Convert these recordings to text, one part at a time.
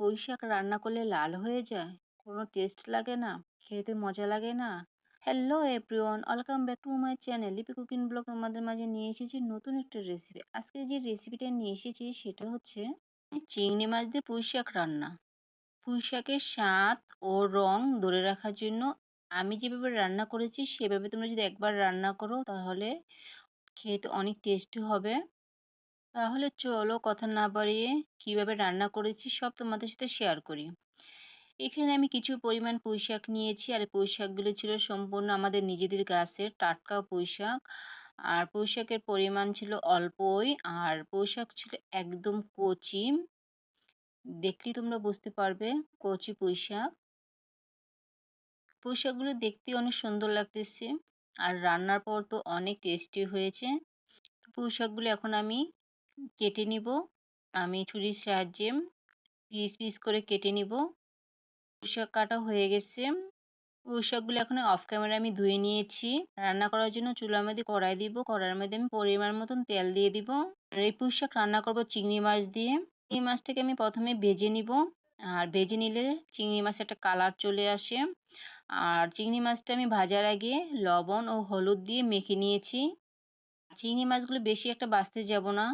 পুঁই শাক রান্না করলে লাল হয়ে যায়, কোনো টেস্ট লাগে না, খেতে মজা লাগে না। Hello everyone, welcome back to my channel লিপি কুকিং ব্লগ। আমাদের মাঝে নিয়ে এসেছি নতুন একটা রেসিপি। আজকে যে রেসিপিটা নিয়ে এসেছি সেটা হচ্ছে চিংড়ি মাছ দিয়ে পুঁই শাক রান্না। পুঁই শাকের স্বাদ ও রং ধরে রাখার জন্য আমি যেভাবে রান্না করেছি সেভাবে তোমরা যদি একবার রান্না করো তাহলে খেতে অনেক টেস্টি হবে। তাহলে চলো কথা না বাড়িয়ে কিভাবে রান্না করেছি সব তোমাদের সাথে শেয়ার করি। এখানে আমি কিছু পরিমাণ পুঁইশাক নিয়েছি, আর পুঁইশাকগুলো ছিল সম্পূর্ণ আমাদের নিজেদের গাছের টাটকা পুঁইশাক। আর পুঁইশাকের পরিমাণ ছিল অল্পই, আর পুঁইশাক ছিল একদম কচি। দেখলেই তোমরা বুঝতে পারবে কচি পুঁইশাক। পুঁইশাকগুলো দেখতে অনেক সুন্দর লাগতেছে, আর রান্নার পর তো অনেক টেস্টি হয়েছে। পুঁইশাকগুলো এখন আমি কেটে নিব। আমি ছুরির সাহায্যে পিস পিস করে কেটে নিব। পুঁইশাক কাটা হয়ে গেছে। পুঁইশাকগুলো এখন অফ ক্যামেরা আমি ধুয়ে নিয়েছি। রান্না করার জন্য চুলার মধ্যে কড়াই দিব। কড়াইয়ের মধ্যে আমি পরিমাণ মতন তেল দিয়ে দিব। আর এই পুঁইশাক রান্না করব চিংড়ি মাছ দিয়ে। চিংড়ি মাছটাকে আমি প্রথমে ভেজে নিব। আর ভেজে নিলে চিংড়ি মাছের একটা কালার চলে আসে। আর চিংড়ি মাছটা আমি ভাজার আগে লবণ ও হলুদ দিয়ে মেখে নিয়েছি। চিংড়ি মাছগুলো বেশি একটা ভাজতে যাব না,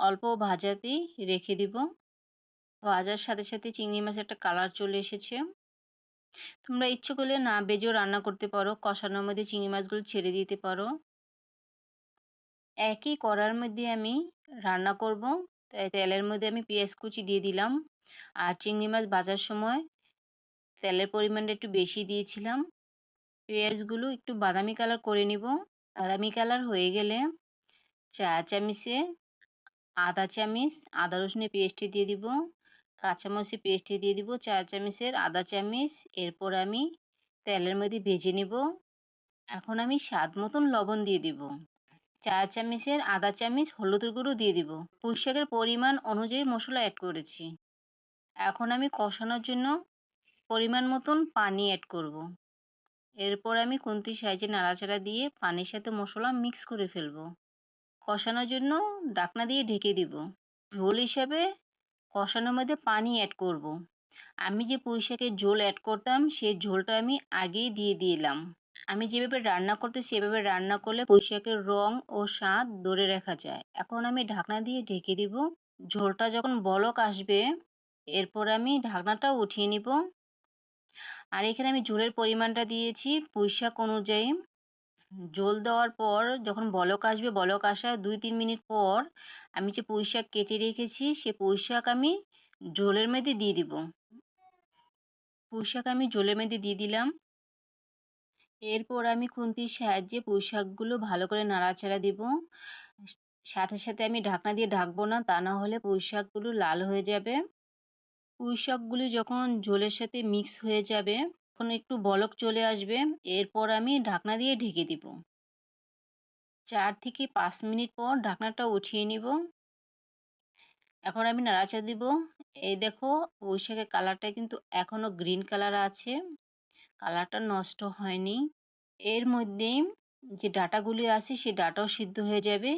অল্প ভাজাতেই রেখে দিব। ভাজার সাথে সাথে চিংড়ি মাছের একটা কালার চলে এসেছে। তোমরা ইচ্ছে করলে না ভেজেও রান্না করতে পারো, কষানোর মধ্যে চিংড়ি মাছগুলো ছেড়ে দিতে পারো। একই কড়ার মধ্যে আমি রান্না করব, তাই তেলের মধ্যে আমি পেঁয়াজ কুচি দিয়ে দিলাম। আর চিংড়ি মাছ ভাজার সময় তেলের পরিমাণটা একটু বেশি দিয়েছিলাম। পেঁয়াজগুলো একটু বাদামি কালার করে নিব। বাদামি কালার হয়ে গেলে চা চামচে আদা চামচ আদা রসুনের পেস্টটি দিয়ে দিব। কাঁচামরিচের পেস্টটি দিয়ে দিব ৪ চামচের আদা চামচ। এরপর আমি তেলের মধ্যে ভেজে নিব। এখন আমি স্বাদ মতন লবণ দিয়ে দিব। ৪ চামচের আদা চামচ হলুদের গুঁড়ো দিয়ে দিব। পুঁই শাকের পরিমাণ অনুযায়ী মশলা অ্যাড করেছি। এখন আমি কষানোর জন্য পরিমাণ মতন পানি অ্যাড করব। এরপর আমি খুন্তির সাহায্যে নাড়াচাড়া দিয়ে পানির সাথে মশলা মিক্স করে ফেলব। কষানোর জন্য ঢাকনা দিয়ে ঢেকে দিব। ঝোল হিসাবে কষানোর মধ্যে পানি অ্যাড করব। আমি যে পুঁই শাকের ঝোল অ্যাড করতাম সেই ঝোলটা আমি আগেই দিয়ে দিলাম। আমি যেভাবে রান্না করতেছি সেভাবে রান্না করলে পুঁই শাকের রং ও স্বাদ ধরে রাখা যায়। এখন আমি ঢাকনা দিয়ে ঢেকে দিব। ঝোলটা যখন বলক আসবে এরপর আমি ঢাকনাটা উঠিয়ে নিব। আর এখানে আমি ঝোলের পরিমাণটা দিয়েছি পুঁই শাক অনুযায়ী। ঝোল দেওয়ার পর যখন বলক আসবে, বলক আসার ২-৩ মিনিট পর আমি যে পুঁই শাক কেটে রেখেছি সে পুঁই শাক আমি ঝোলের মধ্যে দিয়ে দিব। পুঁই শাক আমি ঝোলের মধ্যে দিয়ে দিলাম। এরপর আমি খুন্তির সাহায্যে পুঁই শাকগুলো ভালো করে নাড়াচাড়া দিব। সাথে সাথে আমি ঢাকনা দিয়ে ঢাকবো না, তা না হলে পুঁই শাকগুলো লাল হয়ে যাবে। পুঁই শাকগুলি যখন ঝোলের সাথে মিক্স হয়ে যাবে, তখন একটু বলক চলে আসবে। এরপর আমি ঢাকনা দিয়ে ঢেকে দিব। ৪ থেকে ৫ মিনিট পর ঢাকনাটা উঠিয়ে নিব। এখন আমি নাড়াচাড়া দিব। এই দেখো পুঁই শাকের কালারটা কিন্তু এখনো গ্রিন কালার আছে, কালারটা নষ্ট হয়নি। এর মধ্যে যে ডাঁটাগুলি আছে সেই ডাঁটাও সিদ্ধ হয়ে যাবে।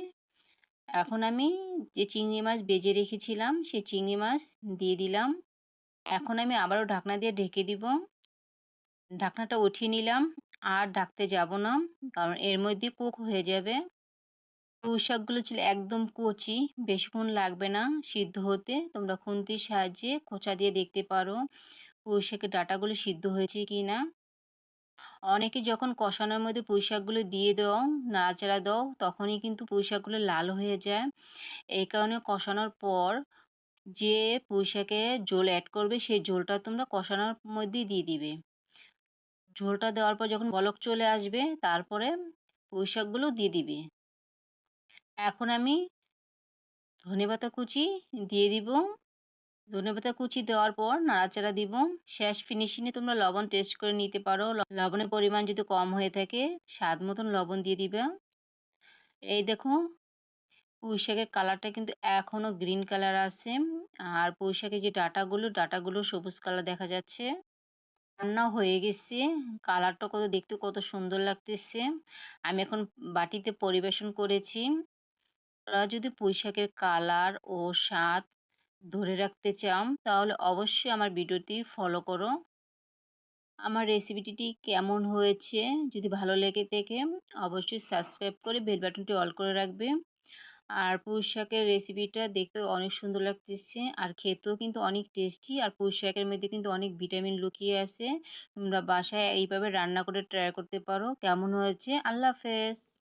এখন আমি যে চিংড়ি মাছ ভেজে রেখেছিলাম সেই চিংড়ি মাছ দিয়ে দিলাম। এখন আমি আবারও ঢাকনা দিয়ে ঢেকে দিব। ঢাকনাটা উঠিয়ে নিলাম। আর ঢাকতে যাব না, কারণ এর মধ্যে কুক হয়ে যাবে। পুঁই শাকগুলো ছিল একদম কচি, বেশিক্ষণ লাগবে না সিদ্ধ হতে। তোমরা খুন্তির সাহায্যে খোঁচা দিয়ে দেখতে পারো পুঁই শাকের ডাঁটাগুলো সিদ্ধ হয়েছে কি না। অনেকে যখন কষানোর মধ্যে পুঁই শাকগুলো দিয়ে দাও, নাড়াচাড়া দাও, তখনই কিন্তু পুঁই শাকগুলো লাল হয়ে যায়। এই কারণে কষানোর পর যে পুঁই শাকে ঝোল অ্যাড করবে সেই ঝোলটা তোমরা কষানোর মধ্যেই দিয়ে দিবে। ঝোলটা দেওয়ার পর যখন বলক চলে আসবে তারপরে পুঁই শাকগুলো দিয়ে দিবে। এখন আমি ধনেপাতা কুচি দিয়ে দিব। ধনেপাতা কুচি দেওয়ার পর নাড়াচাড়া দিব। শেষ ফিনিশিংয়ে তোমরা লবণ টেস্ট করে নিতে পারো। লবণের পরিমাণ যদি কম হয়ে থাকে স্বাদ মতন লবণ দিয়ে দিবে। এই দেখো পুঁই শাকের কালারটা কিন্তু এখনো গ্রিন কালার আছে। আর পুঁই শাকের যে ডাঁটাগুলো সবুজ কালার দেখা যাচ্ছে। রান্না হয়ে গেছে। কালারটা দেখতে কত সুন্দর লাগতেছে। আমি এখন বাটিতে পরিবেশন করেছি। তোমরা যদি পুঁই শাকের কালার ও স্বাদ ধরে রাখতে চাও তাহলে অবশ্যই আমার ভিডিওটি ফলো করো। আমার রেসিপিটি কেমন হয়েছে যদি ভালো লেগে থাকে অবশ্যই সাবস্ক্রাইব করে বেল বাটনটি অল করে রাখবে। আর পুঁই শাকের রেসিপিটা দেখতেও অনেক সুন্দর লাগতেছে আর খেতেও কিন্তু অনেক টেস্টি। আর পুঁই শাকের মধ্যে কিন্তু অনেক ভিটামিন লুকিয়ে আছে। তোমরা বাসায় এইভাবে রান্না করে ট্রাই করতে পারো। কেমন হয়েছে? আল্লাহ হাফেজ।